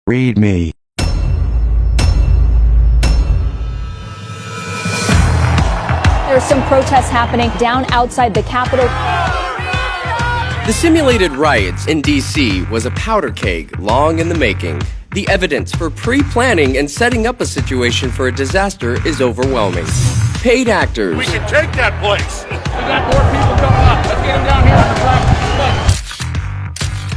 Read me. There's some protests happening down outside the Capitol. The simulated riots in D.C. was a powder keg long in the making. The evidence for pre-planning and setting up a situation for a disaster is overwhelming. Paid actors. We can take that place. We got more people coming up. Let's get them down here on the track.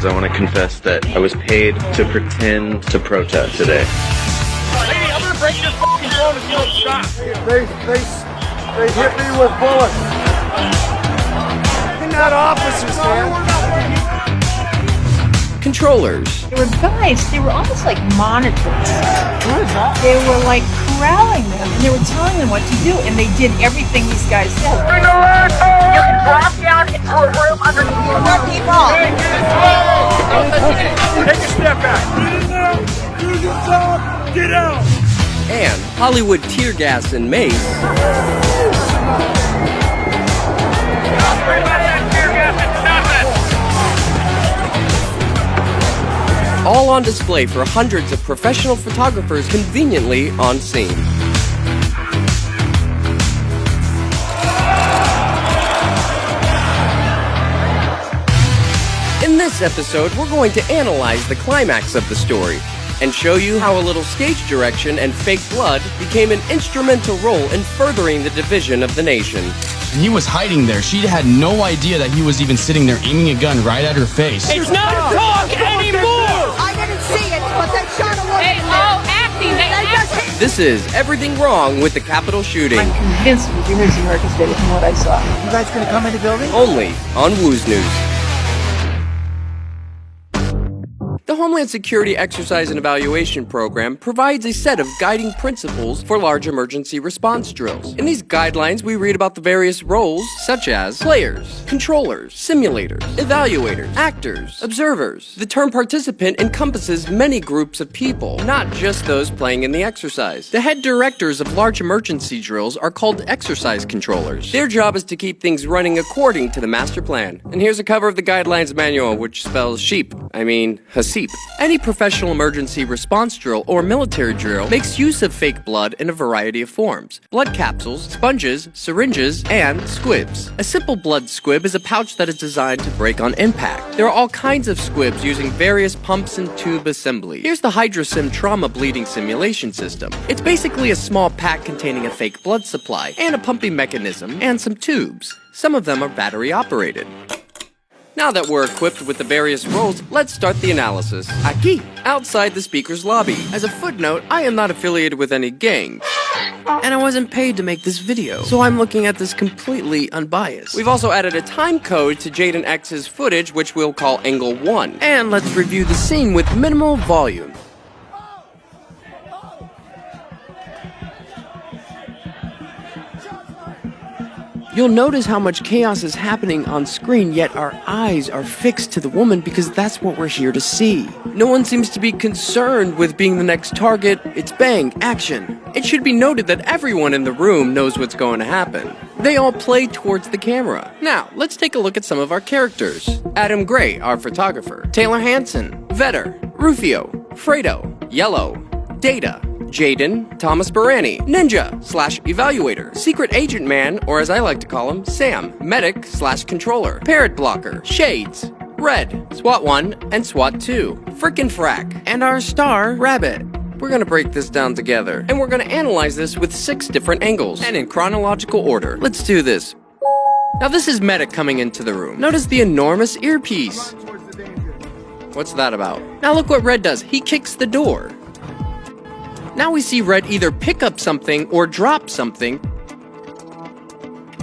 I want to confess that I was paid to pretend to protest today. Lady, I'm gonna break this fucking phone if you don't stop. They hit me with bullets. They're not officers, man. Controllers. They were guys, they were almost like monitors. They were like corralling them, and they were telling them what to do, and they did everything these guys said. You can drop down into a room underneath. More people! Take a step back. Do your job. Get out. And Hollywood tear gas and mace. All on display for hundreds of professional photographers conveniently on scene. In this episode, we're going to analyze the climax of the story and show you how a little stage direction and fake blood became an instrumental role in furthering the division of the nation. And he was hiding there. She had no idea that he was even sitting there aiming a gun right at her face. It's not talk anymore! I didn't see it, but they shot a woman. They all acting. They acting. This is Everything Wrong with the Capitol Shooting. I'm convinced it was University of America's video from what I saw. You guys gonna come in the building? Only on Woo's News. The Homeland Security Exercise and Evaluation Program provides a set of guiding principles for large emergency response drills. In these guidelines, we read about the various roles, such as players, controllers, simulators, evaluators, actors, observers. The term participant encompasses many groups of people, not just those playing in the exercise. The head directors of large emergency drills are called exercise controllers. Their job is to keep things running according to the master plan. And here's a cover of the guidelines manual, which spells sheep. Hasip. Any professional emergency response drill or military drill makes use of fake blood in a variety of forms: blood capsules, sponges, syringes, and squibs. A simple blood squib is a pouch that is designed to break on impact. There are all kinds of squibs using various pumps and tube assembly. Here's the HydroSim trauma bleeding simulation system. It's basically a small pack containing a fake blood supply and a pumping mechanism and some tubes. Some of them are battery operated. Now that we're equipped with the various roles, let's start the analysis. Aquí, outside the speaker's lobby. As a footnote, I am not affiliated with any gangs. And I wasn't paid to make this video, so I'm looking at this completely unbiased. We've also added a time code to Jaden X's footage, which we'll call Angle 1. And let's review the scene with minimal volume. You'll notice how much chaos is happening on screen, yet our eyes are fixed to the woman because that's what we're here to see. No one seems to be concerned with being the next target. It's bang, action. It should be noted that everyone in the room knows what's going to happen. They all play towards the camera. Now, let's take a look at some of our characters. Adam Gray, our photographer. Taylor Hanson, Vetter, Rufio, Fredo, Yellow, Data, Jaden, Thomas Barani, Ninja/Evaluator, Secret Agent Man, or as I like to call him, Sam, Medic/Controller, Parrot Blocker, Shades, Red, SWAT 1, and SWAT 2, Frickin' Frack, and our star, Rabbit. We're gonna break this down together, and we're gonna analyze this with 6 different angles, and in chronological order. Let's do this. Now this is Medic coming into the room. Notice the enormous earpiece. What's that about? Now look what Red does. He kicks the door. Now we see Red either pick up something or drop something,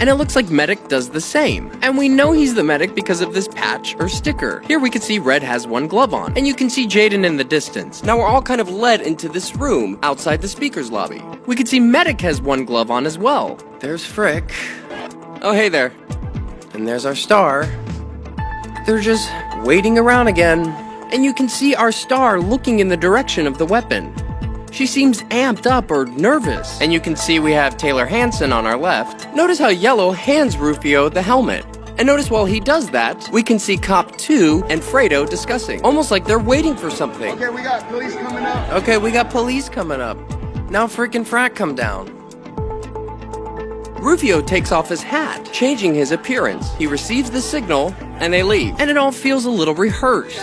and it looks like Medic does the same. And we know he's the Medic because of this patch or sticker. Here we can see Red has one glove on, and you can see Jaden in the distance. Now we're all kind of led into this room outside the speaker's lobby. We can see Medic has one glove on as well. There's Frick. Oh, hey there. And there's our star. They're just waiting around again. And you can see our star looking in the direction of the weapon. She seems amped up or nervous. And you can see we have Taylor Hanson on our left. Notice how Yellow hands Rufio the helmet. And notice while he does that, we can see Cop 2 and Fredo discussing, almost like they're waiting for something. Okay, we got police coming up. Okay, we got police coming up. Now frickin' Frack come down. Rufio takes off his hat, changing his appearance. He receives the signal, and they leave. And it all feels a little rehearsed.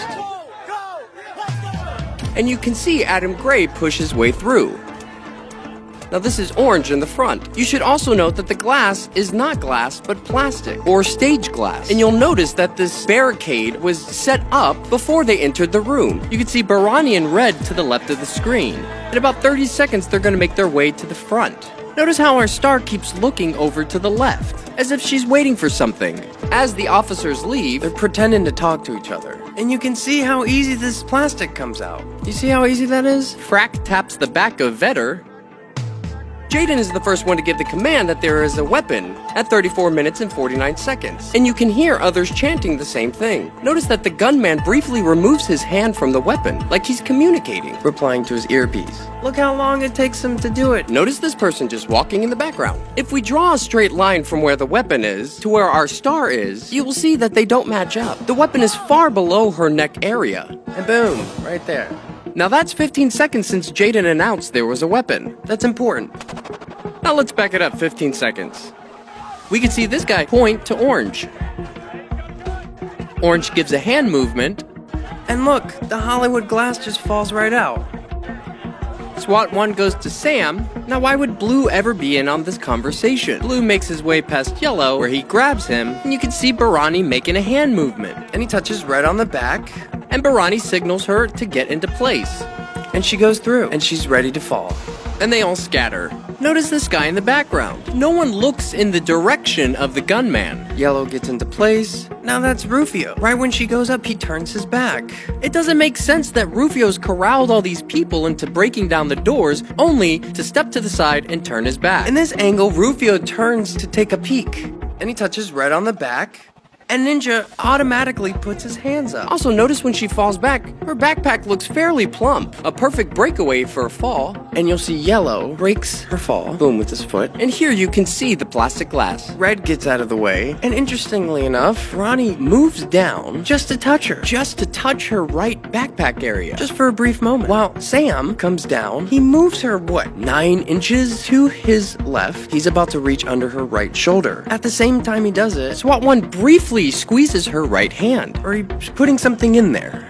And you can see Adam Gray push his way through. Now this is Orange in the front. You should also note that the glass is not glass, but plastic, or stage glass. And you'll notice that this barricade was set up before they entered the room. You can see Barani in red to the left of the screen. In about 30 seconds, they're gonna make their way to the front. Notice how our star keeps looking over to the left, as if she's waiting for something. As the officers leave, they're pretending to talk to each other. And you can see how easy this plastic comes out. You see how easy that is? Frack taps the back of Vetter. Jaden is the first one to give the command that there is a weapon at 34 minutes and 49 seconds. And you can hear others chanting the same thing. Notice that the gunman briefly removes his hand from the weapon, like he's communicating, replying to his earpiece. Look how long it takes him to do it. Notice this person just walking in the background. If we draw a straight line from where the weapon is to where our star is, you will see that they don't match up. The weapon is far below her neck area. And boom, right there. Now that's 15 seconds since Jaden announced there was a weapon. That's important. Now let's back it up 15 seconds. We can see this guy point to Orange. Orange gives a hand movement, and look, the Hollywood glass just falls right out. SWAT 1 goes to Sam. Now why would Blue ever be in on this conversation? Blue makes his way past Yellow, where he grabs him, and you can see Barani making a hand movement. And he touches Red on the back, and Barani signals her to get into place. And she goes through, and she's ready to fall. And they all scatter. Notice this guy in the background. No one looks in the direction of the gunman. Yellow gets into place. Now that's Rufio. Right when she goes up, he turns his back. It doesn't make sense that Rufio's corralled all these people into breaking down the doors, only to step to the side and turn his back. In this angle, Rufio turns to take a peek. And he touches Red on the back. And Ninja automatically puts his hands up. Also, notice when she falls back, her backpack looks fairly plump. A perfect breakaway for a fall. And you'll see Yellow breaks her fall, boom, with his foot. And here you can see the plastic glass. Red gets out of the way. And interestingly enough, Ronnie moves down just to touch her. Just to touch her right backpack area. Just for a brief moment. While Sam comes down, he moves her, 9 inches to his left. He's about to reach under her right shoulder. At the same time he does it, SWAT 1 briefly squeezes her right hand, or he's putting something in there.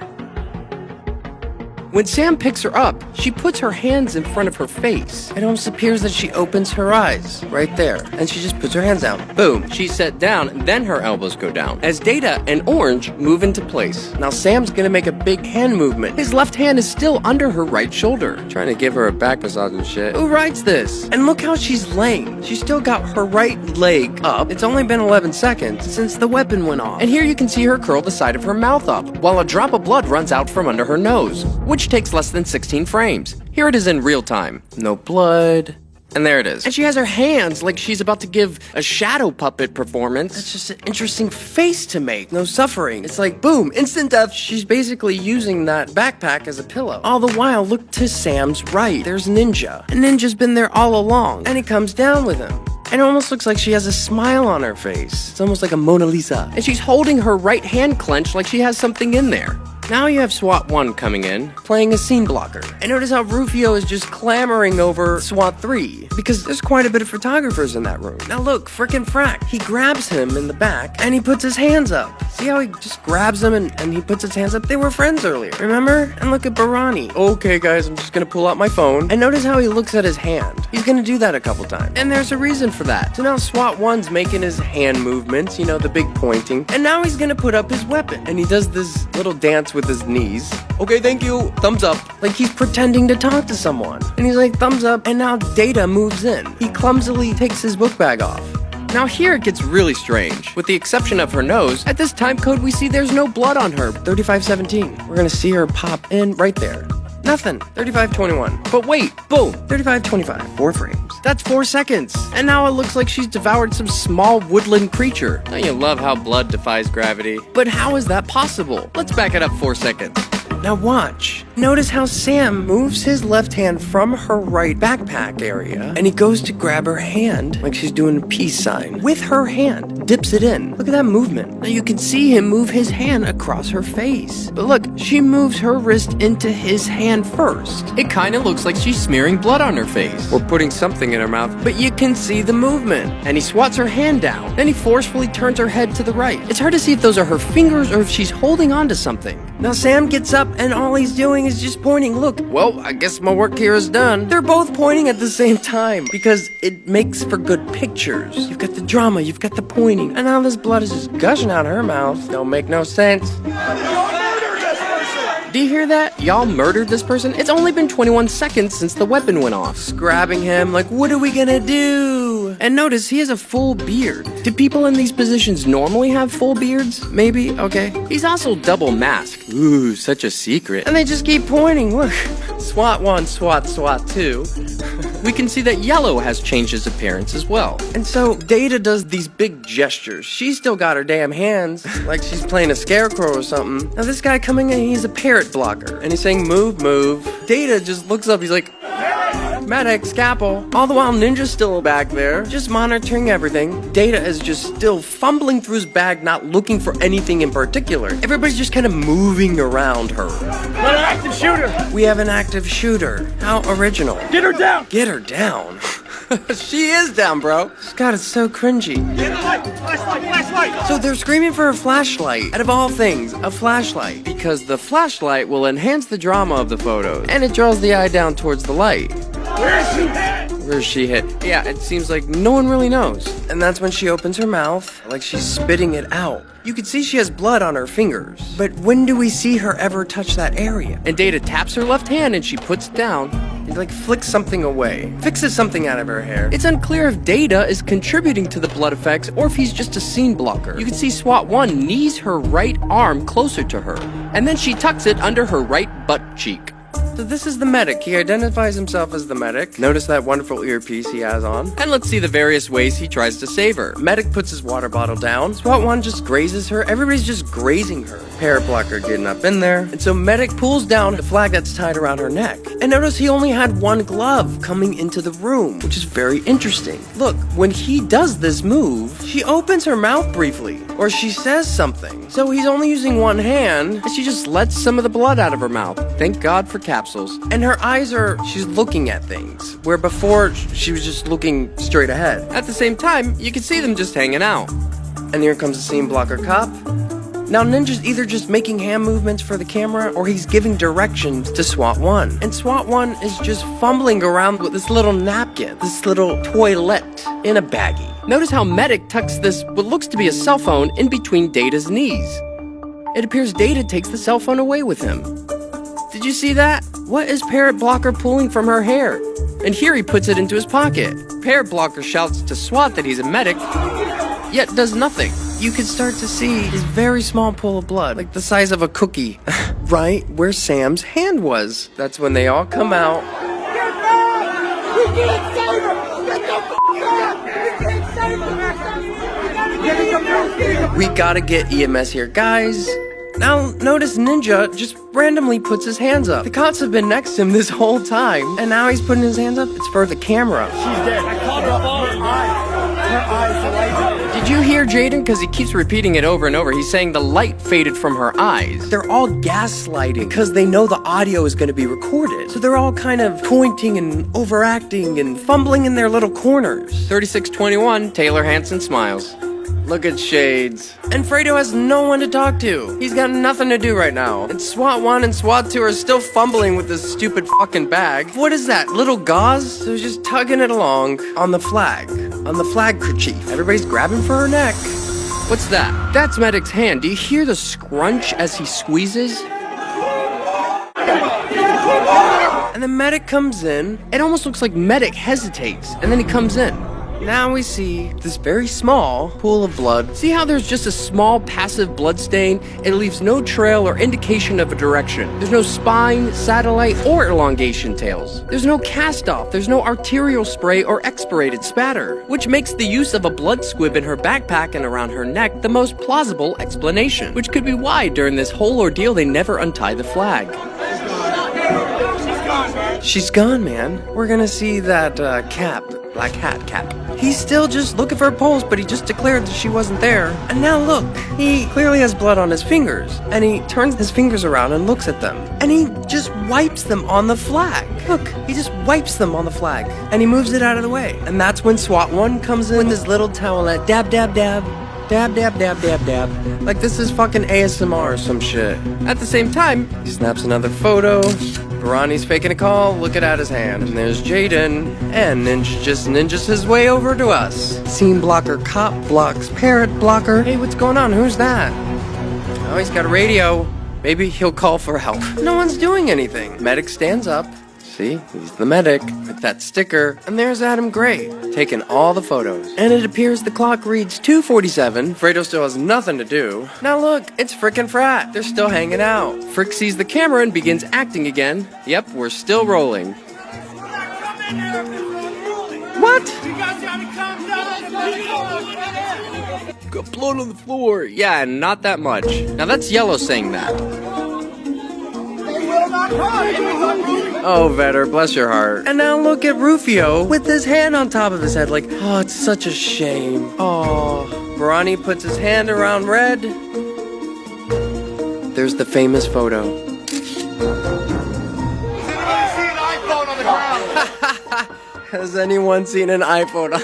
When Sam picks her up, she puts her hands in front of her face. It almost appears that she opens her eyes right there, and she just puts her hands down. Boom, she's set down, and then her elbows go down as Data and Orange move into place. Now Sam's gonna make a big hand movement. His left hand is still under her right shoulder, trying to give her a back massage and shit. Who writes this? And look how she's laying. She's still got her right leg up. It's only been 11 seconds since the weapon went off. And here you can see her curl the side of her mouth up, while a drop of blood runs out from under her nose, which takes less than 16 frames. Here it is in real time. No blood. And there it is. And she has her hands like she's about to give a shadow puppet performance. It's just an interesting face to make. No suffering. It's like, boom, instant death. She's basically using that backpack as a pillow. All the while, look to Sam's right. There's Ninja. And Ninja's been there all along. And he comes down with him. And it almost looks like she has a smile on her face. It's almost like a Mona Lisa. And she's holding her right hand clenched like she has something in there. Now you have SWAT 1 coming in, playing a scene blocker. And notice how Rufio is just clamoring over SWAT 3, because there's quite a bit of photographers in that room. Now look, frickin' Frack. He grabs him in the back, and he puts his hands up. See how he just grabs him and he puts his hands up? They were friends earlier, remember? And look at Barani. Okay guys, I'm just gonna pull out my phone. And notice how he looks at his hand. He's gonna do that a couple times. And there's a reason for that. So now SWAT 1's making his hand movements, you know, the big pointing. And now he's gonna put up his weapon. And he does this little dance with his knees. Okay, thank you. Thumbs up. Like he's pretending to talk to someone. And he's like, thumbs up. And now Data moves in. He clumsily takes his book bag off. Now here it gets really strange. With the exception of her nose, at this time code we see there's no blood on her. 3517. We're gonna see her pop in right there. Nothing. 3521. But wait, boom. 3525. 4 frames. That's 4 seconds. And now it looks like she's devoured some small woodland creature. Don't you love how blood defies gravity? But how is that possible? Let's back it up 4 seconds. Now watch. Notice how Sam moves his left hand from her right backpack area, and he goes to grab her hand, like she's doing a peace sign, with her hand, dips it in. Look at that movement. Now you can see him move his hand across her face. But look, she moves her wrist into his hand first. It kind of looks like she's smearing blood on her face, or putting something in her mouth, but you can see the movement. And he swats her hand down. Then he forcefully turns her head to the right. It's hard to see if those are her fingers or if she's holding on to something. Now Sam gets up and all he's doing is just pointing. Look, well, I guess my work here is done. They're both pointing at the same time because it makes for good pictures. You've got the drama, you've got the pointing, and now this blood is just gushing out her mouth. Don't make no sense. Do you hear that? Y'all murdered this person? It's only been 21 seconds since the weapon went off. Just grabbing him like, what are we gonna do? And notice, he has a full beard. Do people in these positions normally have full beards? Maybe? Okay. He's also double masked. Ooh, such a secret. And they just keep pointing, look. SWAT 1, SWAT 2. We can see that Yellow has changed his appearance as well. And so Data does these big gestures. She's still got her damn hands, like she's playing a scarecrow or something. Now this guy coming in, he's a parrot blocker, and he's saying, move, move. Data just looks up, he's like, medic, scalpel. All the while Ninja's still back there, just monitoring everything. Data is just still fumbling through his bag, not looking for anything in particular. Everybody's just kind of moving around her. Got an active shooter. We have an active shooter. How original. Get her down. Get her down. She is down, bro. God, it's so cringy. Get the light. Flashlight. So they're screaming for a flashlight. Out of all things, a flashlight. Because the flashlight will enhance the drama of the photos. And it draws the eye down towards the light. Where's she hit? Where's she hit? Yeah, it seems like no one really knows. And that's when she opens her mouth, like she's spitting it out. You can see she has blood on her fingers. But when do we see her ever touch that area? And Data taps her left hand and she puts it down. He like flicks something away, fixes something out of her hair. It's unclear if Data is contributing to the blood effects or if he's just a scene blocker. You can see SWAT 1 knees her right arm closer to her, and then she tucks it under her right butt cheek. So this is the medic. He identifies himself as the medic. Notice that wonderful earpiece he has on. And let's see the various ways he tries to save her. Medic puts his water bottle down. SWAT 1 just grazes her. Everybody's just grazing her. Parrot blocker getting up in there. And so medic pulls down the flag that's tied around her neck. And notice he only had one glove coming into the room, which is very interesting. Look, when he does this move, she opens her mouth briefly, or she says something. So he's only using one hand, and she just lets some of the blood out of her mouth. Thank God for capsules. And her eyes she's looking at things, where before she was just looking straight ahead. At the same time, you can see them just hanging out. And here comes the scene blocker cop. Now Ninja's either just making hand movements for the camera or he's giving directions to SWAT 1. And SWAT 1 is just fumbling around with this little napkin, this little toilet in a baggie. Notice how Medic tucks this, what looks to be a cell phone, in between Data's knees. It appears Data takes the cell phone away with him. Did you see that? What is Parrot Blocker pulling from her hair? And here he puts it into his pocket. Parrot Blocker shouts to SWAT that he's a medic, yet does nothing. You can start to see his very small pool of blood, like the size of a cookie, right where Sam's hand was. That's when they all come out. We can't save her. Get the f*** We can't save her. We gotta get EMS here, guys. Now, notice Ninja just randomly puts his hands up. The cops have been next to him this whole time, and now he's putting his hands up. It's for the camera. She's dead. I called her all her eyes. Her eyes are lighting. Did you hear Jaden? Because he keeps repeating it over and over. He's saying the light faded from her eyes. They're all gaslighting because they know the audio is going to be recorded. So they're all kind of pointing and overacting and fumbling in their little corners. 3621, Taylor Hanson smiles. Look at Shades. And Fredo has no one to talk to. He's got nothing to do right now. And SWAT 1 and SWAT 2 are still fumbling with this stupid fucking bag. What is that, little gauze? So he's just tugging it along on the flag. On the flag kerchief. Everybody's grabbing for her neck. What's that? That's Medic's hand. Do you hear the scrunch as he squeezes? And the Medic comes in. It almost looks like Medic hesitates. And then he comes in. Now we see this very small pool of blood. See how there's just a small passive blood stain? It leaves no trail or indication of a direction. There's no spine, satellite, or elongation tails. There's no cast off. There's no arterial spray or expirated spatter, which makes the use of a blood squib in her backpack and around her neck the most plausible explanation, which could be why during this whole ordeal they never untie the flag. She's gone, man. We're gonna see that cap, black hat cap. He's still just looking for her pulse, but he just declared that she wasn't there. And now look, he clearly has blood on his fingers. And he turns his fingers around and looks at them. And he just wipes them on the flag. Look, he just wipes them on the flag. And he moves it out of the way. And that's when SWAT 1 comes in with his little towelette. Dab, dab, dab. Dab, dab, dab, dab, dab. Like this is fucking ASMR or some shit. At the same time, he snaps another photo. Barani's faking a call, looking at his hand. And there's Jaden. And Ninja just ninjas his way over to us. Scene blocker, cop blocks, parrot blocker. Hey, what's going on? Who's that? Oh, he's got a radio. Maybe he'll call for help. No one's doing anything. Medic stands up. See, he's the medic with that sticker. And there's Adam Gray, taking all the photos. And it appears the clock reads 2:47. Fredo still has nothing to do. Now look, it's frickin' Frat. They're still hanging out. Frick sees the camera and begins acting again. Yep, we're still rolling. What? Got blood on the floor. Yeah, not that much. Now that's Yellow saying that. Oh, Vetter, bless your heart. And now look at Rufio with his hand on top of his head like, oh, it's such a shame. Oh, Barani puts his hand around Red. There's the famous photo. Has anyone seen an iPhone?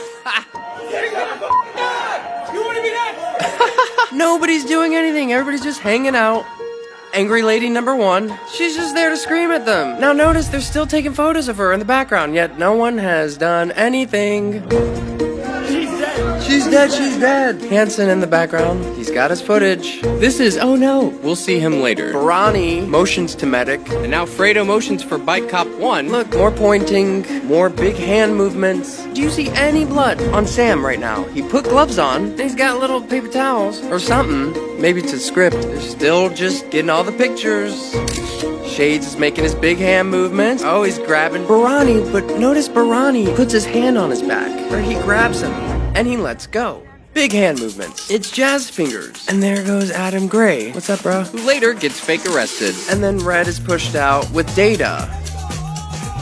Nobody's doing anything. Everybody's just hanging out. Angry lady number 1, she's just there to scream at them. Now notice they're still taking photos of her in the background, yet no one has done anything. She's dead, she's dead. Hanson in the background, he's got his footage. This is, oh no, we'll see him later. Barani motions to medic, and now Fredo motions for Bike Cop 1. Look, more pointing, more big hand movements. Do you see any blood on Sam right now? He put gloves on, and he's got little paper towels, or something. Maybe it's a script. They're still just getting all the pictures. Shades is making his big hand movements. Oh, he's grabbing Barani, but notice Barani puts his hand on his back, or he grabs him, and he lets go. Big hand movements. It's Jazz Fingers. And there goes Adam Gray. What's up, bro? Who later gets fake arrested. And then Red is pushed out with Data.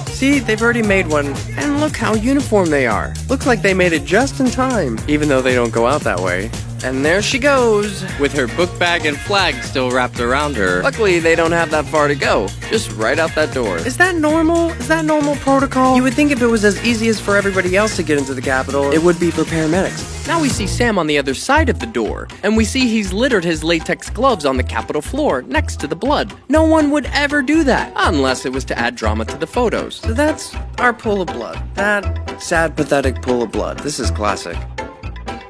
See, they've already made one, and look how uniform they are. Looks like they made it just in time, even though they don't go out that way. And there she goes, with her book bag and flag still wrapped around her. Luckily, they don't have that far to go, just right out that door. Is that normal? Is that normal protocol? You would think if it was as easy as for everybody else to get into the Capitol, it would be for paramedics. Now we see Sam on the other side of the door, and we see he's littered his latex gloves on the Capitol floor next to the blood. No one would ever do that, unless it was to add drama to the photos. So that's our pool of blood. That sad, pathetic pool of blood. This is classic.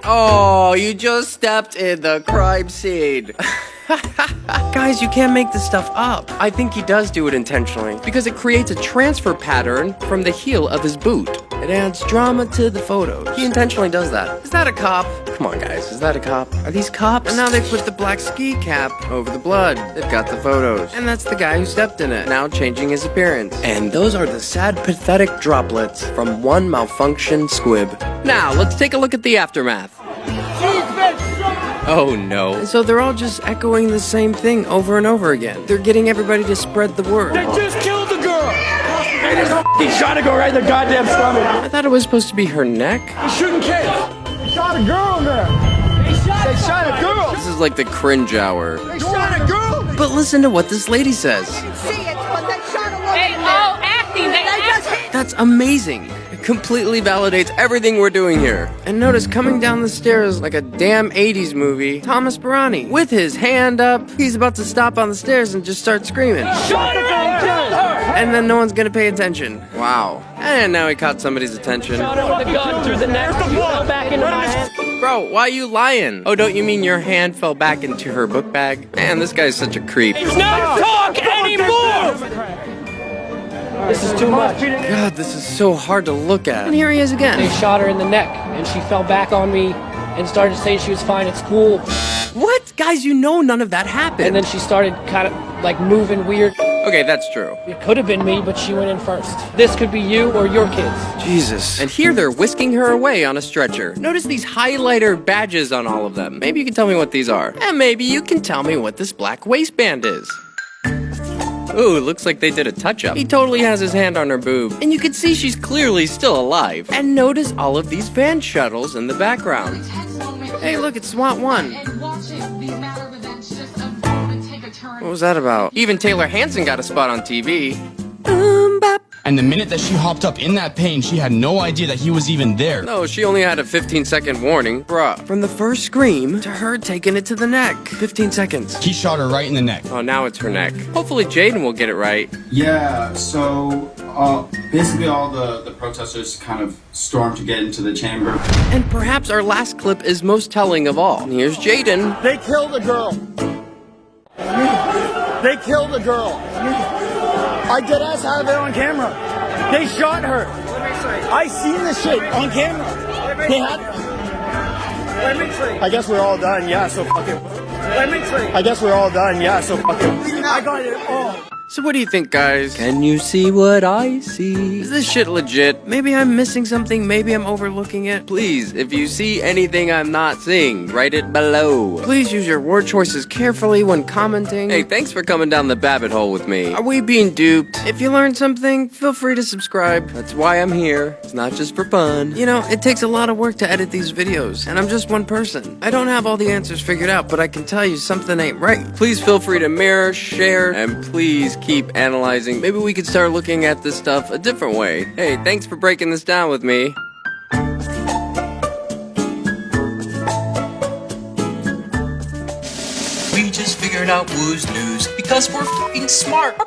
Oh, you just stepped in the crime scene. Guys, you can't make this stuff up. I think he does do it intentionally, because it creates a transfer pattern from the heel of his boot. It adds drama to the photos. He intentionally does that. Is that a cop? Come on, guys, is that a cop? Are these cops? And now they put the black ski cap over the blood. They've got the photos. And that's the guy who stepped in it, now changing his appearance. And those are the sad, pathetic droplets from one malfunctioned squib. Now, let's take a look at the aftermath. Oh no. So they're all just echoing the same thing over and over again. They're getting everybody to spread the word. They just killed the girl! And his f***ing shot to go right in the goddamn stomach. I thought it was supposed to be her neck. He's shooting kids. They shot a girl there. They shot a girl. This is like the cringe hour. They shot a girl. But listen to what this lady says. They all acting. They acting. That's amazing. It completely validates everything we're doing here. And notice coming down the stairs like a damn 80s movie, Thomas Barani. With his hand up, he's about to stop on the stairs and just start screaming. Shot her and killed her. And then no one's gonna pay attention. Wow. And now he caught somebody's attention. Shot her with a gun through the neck. She fell back into my hand. Bro, why are you lying? Oh, don't you mean your hand fell back into her book bag? Man, this guy's such a creep. It's not talk anymore! This is too much. God, this is so hard to look at. And here he is again. They shot her in the neck, and she fell back on me and started saying she was fine at school. What? Guys, you know none of that happened. And then she started kind of like moving weird. Okay, that's true. It could have been me, but she went in first. This could be you or your kids. Jesus. And here they're whisking her away on a stretcher. Notice these highlighter badges on all of them. Maybe you can tell me what these are. And maybe you can tell me what this black waistband is. Ooh, looks like they did a touch-up. He totally has his hand on her boob. And you can see she's clearly still alive. And notice all of these fan shuttles in the background. Hey, look, it's SWAT 1. What was that about? Even Taylor Hanson got a spot on TV. And the minute that she hopped up in that pain, she had no idea that he was even there. No, she only had a 15-second warning. Bruh. From the first scream to her taking it to the neck. 15 seconds. He shot her right in the neck. Oh, now it's her neck. Hopefully Jaden will get it right. Yeah, so basically all the protesters kind of stormed to get into the chamber. And perhaps our last clip is most telling of all. Here's Jaden. They killed a girl. They killed a girl. I deadass have it on camera. They shot her. I seen this shit on camera. They had. I guess we're all done. Yeah, so fuck it. I guess we're all done. Yeah, so fuck it. I got it all. So what do you think, guys? Can you see what I see? Is this shit legit? Maybe I'm missing something, maybe I'm overlooking it. Please, if you see anything I'm not seeing, write it below. Please use your word choices carefully when commenting. Hey, thanks for coming down the Babbitt hole with me. Are we being duped? If you learned something, feel free to subscribe. That's why I'm here. It's not just for fun. You know, it takes a lot of work to edit these videos, and I'm just one person. I don't have all the answers figured out, but I can tell you something ain't right. Please feel free to mirror, share, and please keep analyzing. Maybe we could start looking at this stuff a different way. Hey, thanks for breaking this down with me. We just figured out Woo's news because we're fucking smart.